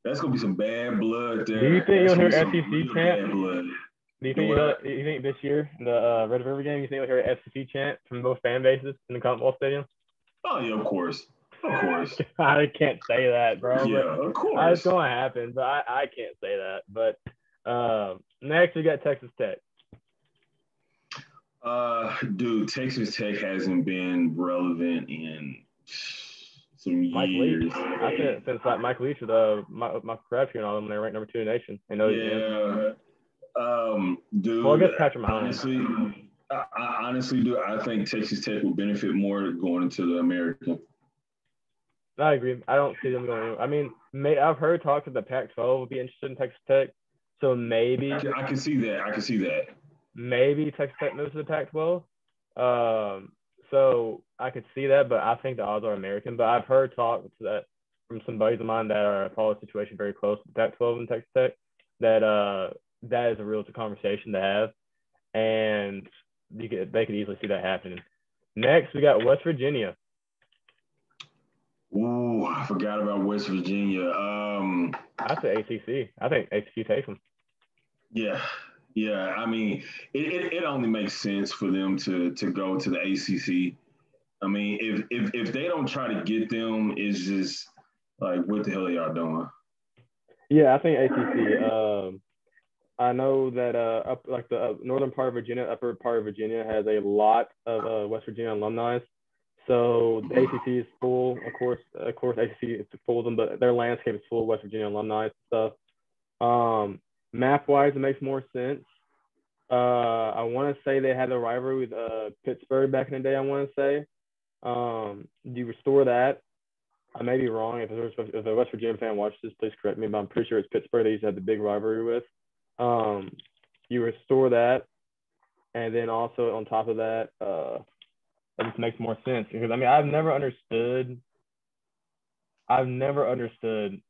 that's going to be some bad blood there. Do you think you'll hear SEC chant? Do you think this year, the Red River game, you think you'll hear an SEC chant from both fan bases in the Cotton Bowl Stadium? Oh, yeah, of course. Of course. I can't say that, bro. Yeah, of course. It's going to happen, but I can't say that. But next, we got Texas Tech. Dude, Texas Tech hasn't been relevant in some years. I think since like Mike Leach with Michael Crabtree and all them, they're ranked number 2 in the nation. Dude. Well, I guess Patrick Mahomes. Honestly, dude, I think Texas Tech will benefit more going into the American. I agree. I don't see them going. I mean, I've heard talk that the Pac-12 would be interested in Texas Tech, so maybe I can see that. Maybe Texas Tech moves to the Pac-12. So I could see that, but I think the odds are American. But I've heard talk that from some buddies of mine that follow the situation very close to the Pac-12 and Texas Tech that that is a real conversation to have, and they could easily see that happening. Next, we got West Virginia. Ooh, I forgot about West Virginia. I say ACC. I think ACC takes them. Yeah. I mean, it only makes sense for them to go to the ACC. I mean, if they don't try to get them, it's just like, what the hell are y'all doing? Yeah, I think ACC. I know that up like the northern part of Virginia, upper part of Virginia has a lot of West Virginia alumni. So the ACC is full, of course. ACC is full of them, but their landscape is full of West Virginia alumni and stuff. Map-wise, it makes more sense. I want to say they had a rivalry with Pittsburgh back in the day. I want to say, do you restore that? I may be wrong. If a West Virginia fan watches this, please correct me. But I'm pretty sure it's Pittsburgh they used to have the big rivalry with. You restore that, and then also on top of that, that just makes more sense because I mean I've never understood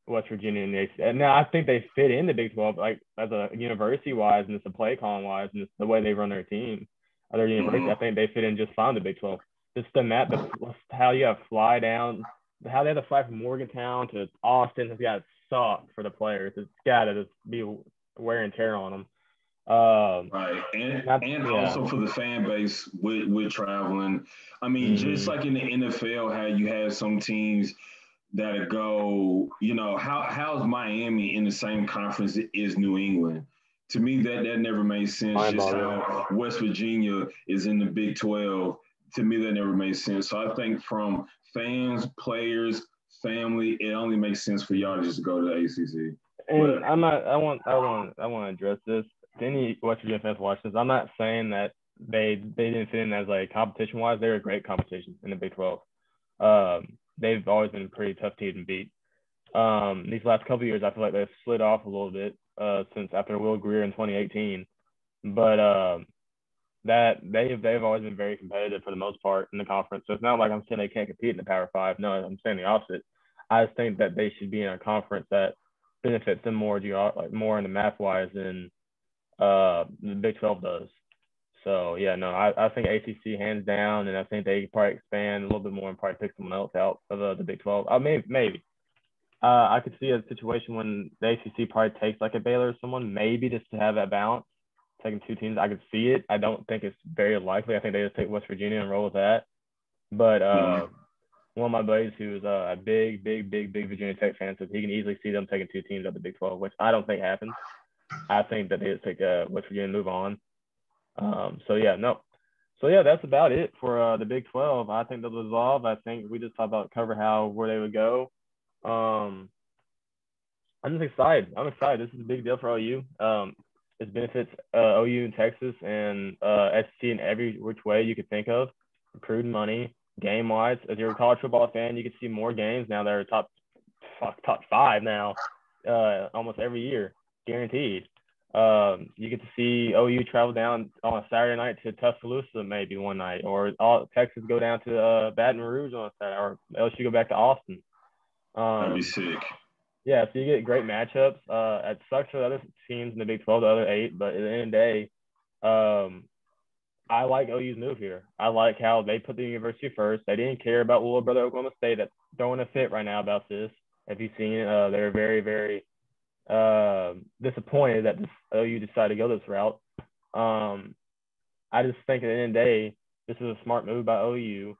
West Virginia in the ACC. And now I think they fit in the Big 12, like as a university wise and just the play calling wise and just the way they run their team, their university. I think they fit in just fine in the Big 12. Just the map, how you have fly down, how they have to fly from Morgantown to Austin has got to suck for the players. It's got to just be wear and tear on them. Right, and Yeah. also for the fan base with traveling. I mean, just Mm-hmm. like in the NFL, how you have some teams that go, how's Miami in the same conference as New England? To me, that never made sense. Mind Just boggling. how West Virginia is in the Big 12. To me, that never made sense. So I think from fans, players, family, it only makes sense for y'all to just go to the ACC. And But I'm not. I want to address this. To any West Virginia fans watching this, I'm not saying that they didn't fit in as like competition wise. They're a great competition in the Big 12. They've always been a pretty tough team to beat. These last couple of years, I feel like they've slid off a little bit since after Will Greer in 2018. But that they've always been very competitive for the most part in the conference. So it's not like I'm saying they can't compete in the Power Five. No, I'm saying the opposite. I just think that they should be in a conference that benefits them more, like more in the math wise than the Big 12 does. So yeah, no, I think ACC hands down, and I think they probably expand a little bit more and probably pick someone else out of the Big 12. Maybe. I could see a situation when the ACC probably takes like a Baylor or someone, maybe just to have that balance, taking two teams. I could see it. I don't think it's very likely. I think they just take West Virginia and roll with that. But no, one of my buddies who's a big Virginia Tech fan says he can easily see them taking two teams out of the Big 12, which I don't think happens. I think that they just take West Virginia and move on. So yeah, no. So yeah, that's about it for the Big 12. I think they'll dissolve. I think we just talked about cover how where they would go. Um, I'm just excited. I'm excited. This is a big deal for OU. It benefits OU in Texas and SEC in every which way you could think of. Accrued money, game wise. If you're a college football fan, you can see more games now that are top five now, almost every year, guaranteed. You get to see OU travel down on a Saturday night to Tuscaloosa maybe one night, or all Texas go down to Baton Rouge on a Saturday, or LSU go back to Austin. that'd be Um, sick. yeah, so you get great matchups. It sucks for the other teams in the Big 12, the other eight, but at the end of the day, um, I like OU's move here. I like how they put the university first. They didn't care about little brother Oklahoma State that's throwing a fit right now about this. If you've seen it, they're very disappointed that this OU decided to go this route. Um, I just think at the end of the day, this is a smart move by OU.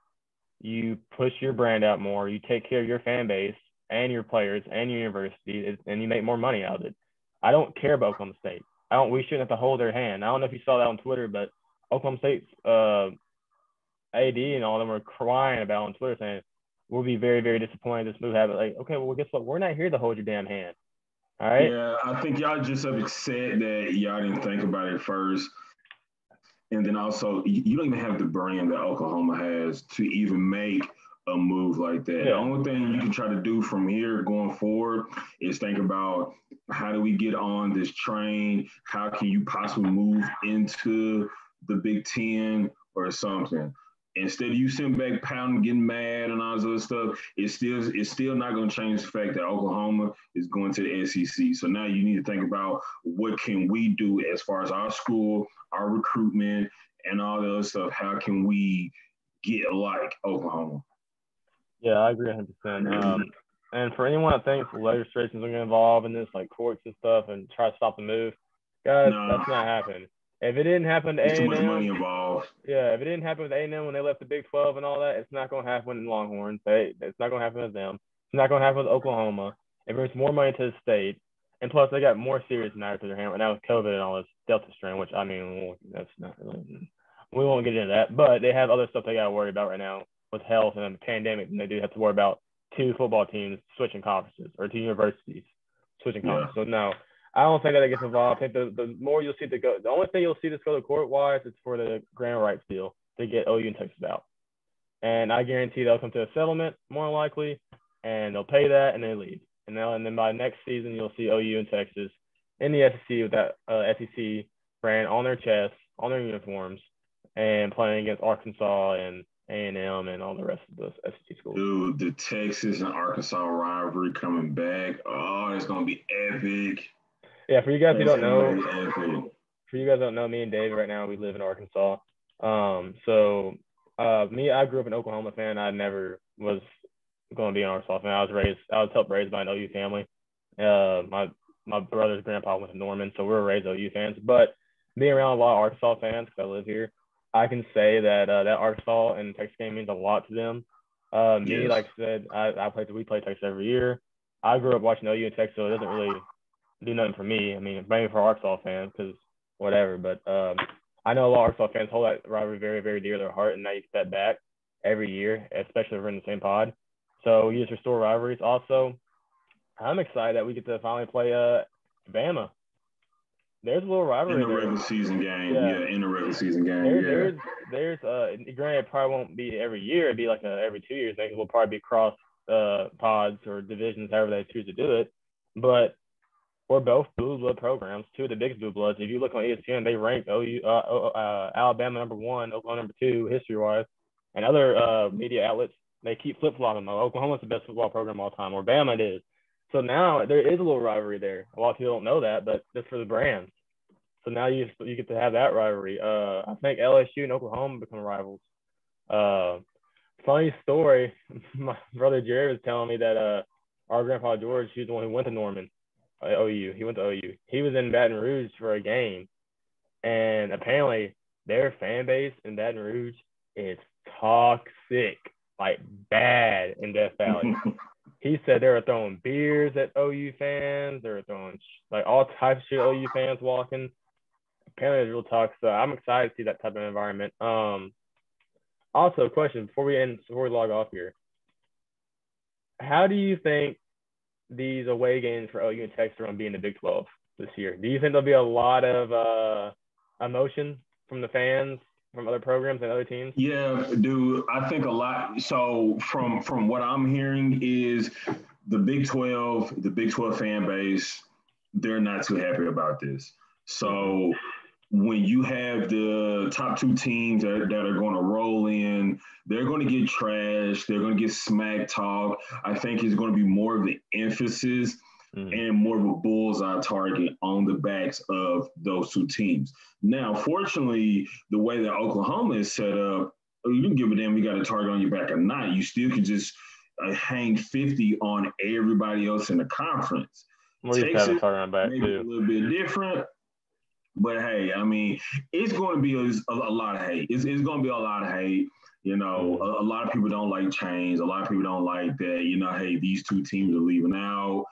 You push your brand out more. You take care of your fan base and your players and your university, and you make more money out of it. I don't care about Oklahoma State. I don't. We shouldn't have to hold their hand. I don't know if you saw that on Twitter, but Oklahoma State's AD and all of them were crying about on Twitter saying we'll be very disappointed this move happened. Like, okay, well, guess what? We're not here to hold your damn hand. All right. Yeah, I think y'all just upset that y'all didn't think about it first. And then also, you don't even have the brand that Oklahoma has to even make a move like that. The Yeah. only thing you can try to do from here going forward is think about how do we get on this train? How can you possibly move into the Big Ten or something? Instead of you sitting back pounding, getting mad, and all this other stuff, it's still not going to change the fact that Oklahoma is going to the SEC. So now you need to think about what can we do as far as our school, our recruitment, and all the other stuff. How can we get like Oklahoma? Yeah, I agree 100%. And for anyone that thinks legislation is going to involve in this, like courts and stuff, and try to stop the move, guys, No, that's not happening. If it didn't happen to there's too A and much money M, involved. yeah, if it didn't happen with A&M when they left the Big 12 and all that, it's not going to happen with Longhorns. It's not going to happen with them. It's not going to happen with Oklahoma. It brings more money to the state, and plus they got more serious matters to their hand right now with COVID and all this Delta strain, which I mean, that's not really. We won't get into that, but they have other stuff they got to worry about right now with health and the pandemic, and they do have to worry about two football teams switching conferences or two universities switching Yeah, conferences. So no, I don't think that gets involved. I think the more you'll see the only thing you'll see this go to court wise is for the grand rights deal to get OU and Texas out. And I guarantee they'll come to a settlement more likely, and they'll pay that and they leave. And then by next season you'll see OU and Texas in the SEC with that SEC brand on their chests, on their uniforms, and playing against Arkansas and A&M and all the rest of those SEC schools. dude, the Texas and Arkansas rivalry coming back. Oh, it's gonna be epic. Yeah, for you guys who It's don't gonna know, be epic. me and David right now, we live in Arkansas. So me, I grew up an Oklahoma fan. I never was going to be an Arkansas fan. I was helped raised by an OU family. My brother's grandpa went to Norman, so we were raised OU fans. But being around a lot of Arkansas fans because I live here, I can say that that Arkansas and Texas game means a lot to them. Me, Yes. like I said, we play Texas every year. I grew up watching OU and Texas, so it doesn't really do nothing for me. I mean, maybe for Arkansas fans because whatever. But I know a lot of Arkansas fans hold that rivalry very, very dear to their heart, and now you step back every year, especially if we're in the same pod. So you just restore rivalries. Also, I'm excited that we get to finally play Bama. There's a little In rivalry the there. regular season game, Yeah. in the regular season game, There's granted it probably won't be every year. It'd be like every 2 years. Maybe we'll probably be cross pods or divisions, however they choose to do it. But we're both blue blood programs, two of the biggest blue bloods. If you look on ESPN, they rank Alabama #1, Oklahoma #2, history wise, and other media outlets. They keep flip flopping. Oklahoma's the best football program of all time, or Bama it is. So now there is a little rivalry there. A lot of people don't know that, but just for the brands. So now you get to have that rivalry. I think LSU and Oklahoma become rivals. Funny story. My brother Jerry was telling me that our grandpa George, he was the one who went to Norman, OU. He went to OU. He was in Baton Rouge for a game, and apparently their fan base in Baton Rouge is toxic, like bad in Death Valley. He said they were throwing beers at OU fans. They were throwing like all types of shit at OU fans walking. Apparently it's real toxic. So I'm excited to see that type of environment. Also, question before we log off here. How do you think these away games for OU and Texas are going to be in the Big 12 this year? Do you think there'll be a lot of emotion from the fans, from other programs and other teams? Yeah, dude, I think a lot. So from what I'm hearing is the Big 12 fan base, they're not too happy about this. So when you have the top two teams that are going to roll in, they're going to get trashed. They're going to get smack talk. I think it's going to be more of the emphasis and more of a bullseye target on the backs of those two teams. Now, fortunately, the way that Oklahoma is set up, you don't give a damn you got a target on your back or not. You still can just hang 50 on everybody else in the conference. Texas maybe a little bit different. But hey, I mean, it's going to be a lot of hate. It's going to be a lot of hate. You know, a lot of people don't like change. A lot of people don't like that. You know, hey, these two teams are leaving out.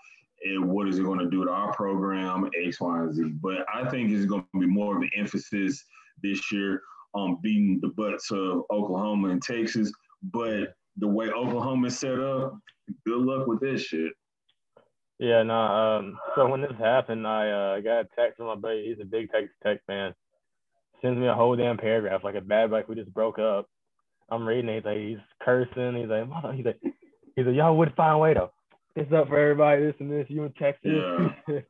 And what is it going to do to our program? X, Y, and Z. But I think it's going to be more of an emphasis this year on beating the butts of Oklahoma and Texas. But the way Oklahoma is set up, good luck with this shit. Yeah, no. So when this happened, I got a text from my buddy. He's a big Texas Tech fan. Sends me a whole damn paragraph, like a bad like we just broke up. I'm reading it. He's cursing. He's like, y'all would find a way though. It's up for everybody. This and this. You in Texas? Yeah.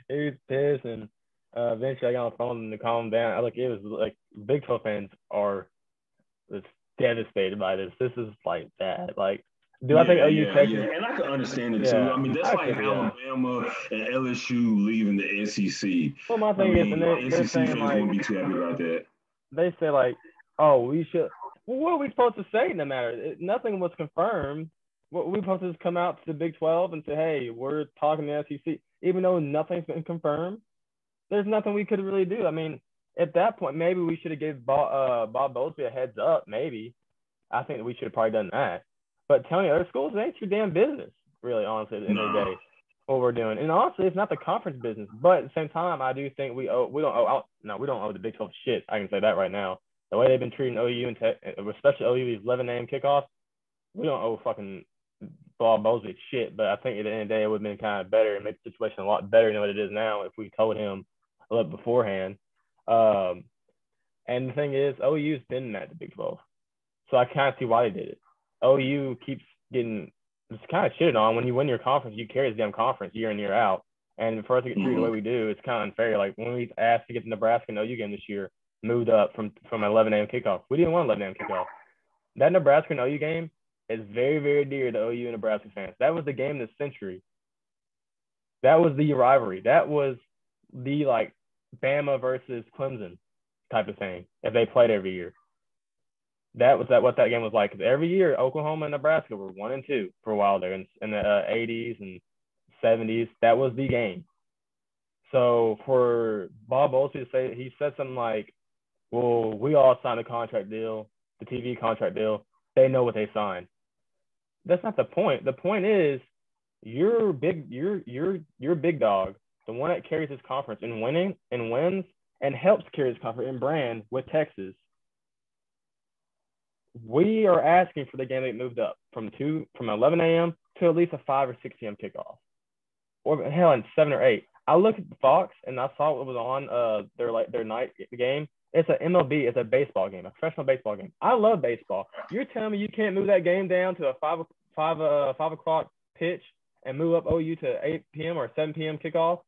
He was pissed, and eventually I got on the phone to calm him down. It was like Big 12 fans are just devastated by this. This is like bad. Like. I think OU Texas? Yeah, and I can understand it too. I mean, that's like Alabama and LSU leaving the SEC. Well, my thing is, and they're SEC fans won't be too happy about that. They say like, oh, we should. Well, what are we supposed to say? No matter, nothing was confirmed. What we supposed to just come out to the Big 12 and say, hey, we're talking to SEC, even though nothing's been confirmed. There's nothing we could really do. I mean, at that point, maybe we should have given Bob Bowlesby a heads up. Maybe I think we should have probably done that. But telling other schools, it ain't your damn business, really, honestly, at the end of the day, what we're doing. And honestly, it's not the conference business. But at the same time, I do think we don't owe the Big 12 shit. I can say that right now. The way they've been treating OU and especially OU, these 11 a.m. kickoffs, we don't owe fucking Bob Bowlesby shit. But I think at the end of the day, it would have been kind of better and make the situation a lot better than what it is now if we told him a little beforehand. And the thing is, OU's been at the Big 12. So I kind of see why they did it. OU keeps getting it's kind of shitted on. When you win your conference, you carry the damn conference year in, year out. And for us to get treated the way we do, it's kind of unfair. Like when we asked to get the Nebraska and OU game this year, moved up from 11 a.m. kickoff. We didn't want 11 a.m. kickoff. That Nebraska and OU game is very, very dear to OU and Nebraska fans. That was the game of the century. That was the rivalry. That was the like Bama versus Clemson type of thing if they played every year. That was what that game was like. Because every year, Oklahoma and Nebraska were 1 and 2 for a while there in the 80s and 70s. That was the game. So for Bob Bowlesby to say, he said something like, well, we all signed a contract deal, the TV contract deal. They know what they signed. That's not the point. The point is you're big dog, the one that carries this conference and wins and helps carry this conference in brand with Texas. We are asking for the game to get moved up from 11 a.m. to at least a 5 or 6 p.m. kickoff, or hell, in 7 or 8. I looked at Fox and I saw what was on their night game. It's an MLB, it's a baseball game, a professional baseball game. I love baseball. You're telling me you can't move that game down to a 5 o'clock pitch and move up OU to 8 p.m. or 7 p.m. kickoff?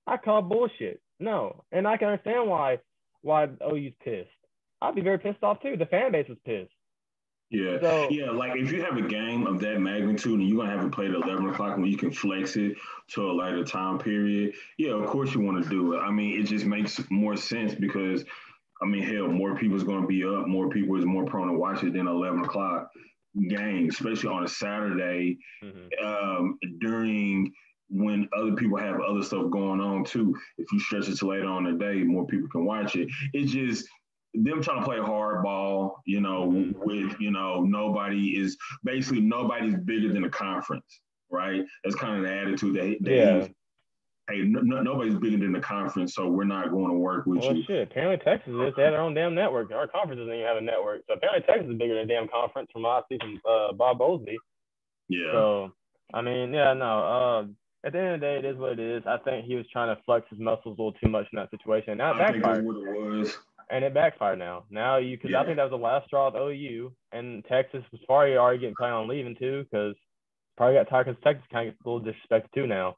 I call bullshit. No, and I can understand why OU's pissed. I'd be very pissed off too. The fan base was pissed. Yeah. So, yeah, like if you have a game of that magnitude and you're going to have it played at 11 o'clock when you can flex it to a later time period, yeah, of course you want to do it. I mean, it just makes more sense because, I mean, hell, more people's going to be up. More people is more prone to watch it than 11 o'clock game, especially on a Saturday during when other people have other stuff going on too. If you stretch it to later on in the day, more people can watch it. It's just – them trying to play hardball, with, nobody's bigger than the conference, right? That's kind of the attitude that hey, nobody's bigger than the conference, so we're not going to work with you. Shit, apparently Texas is. They have their own damn network. Our conference doesn't even have a network. So apparently Texas is bigger than the damn conference from what I see from Bob Bowlesby. Yeah. So, I mean, yeah, no. At the end of the day, it is what it is. I think he was trying to flex his muscles a little too much in that situation. Now it backfired. I think that's what it was. And it backfired now. I think that was the last straw with OU, and Texas was probably already getting planning on leaving too, because probably got tired because Texas kind of gets a little disrespected too now,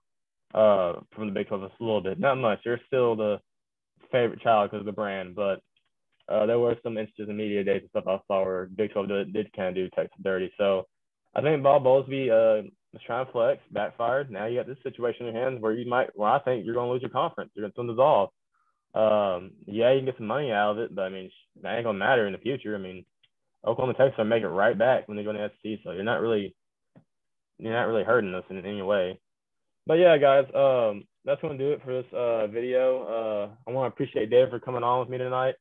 from the Big 12 a little bit. Not much. They're still the favorite child because of the brand, but there were some instances in media days and stuff I saw where Big 12 did kind of do Texas dirty. So I think Bob Bowlesby was trying to flex, backfired. Now you got this situation in your hands where I think you're going to lose your conference. You're going to dissolve. Yeah, you can get some money out of it, but I mean, that ain't gonna matter in the future. I mean, Oklahoma, Texas will make it right back when they go to the SEC, so you're not really hurting us in any way. But yeah, guys, that's gonna do it for this video. I want to appreciate Dave for coming on with me tonight.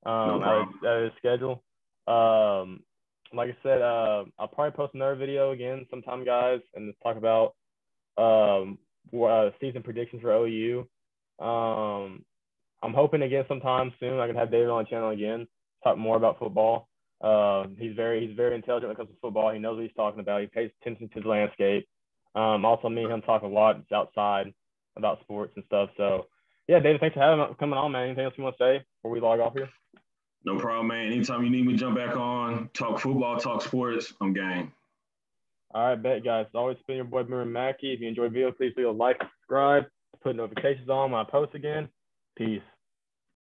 Out of his schedule. Like I said, I'll probably post another video again sometime, guys, and just talk about season predictions for OU. I'm hoping again sometime soon I can have David on the channel again, talk more about football. He's very intelligent when it comes to football. He knows what he's talking about. He pays attention to the landscape. Also, me and him talk a lot outside about sports and stuff. So, yeah, David, thanks for coming on, man. Anything else you want to say before we log off here? No problem, man. Anytime you need me to jump back on, talk football, talk sports, I'm game. All right, bet, guys. It's always been your boy, Miriam Mackey. If you enjoyed the video, please leave a like and subscribe. Put notifications on when I post again. Peace.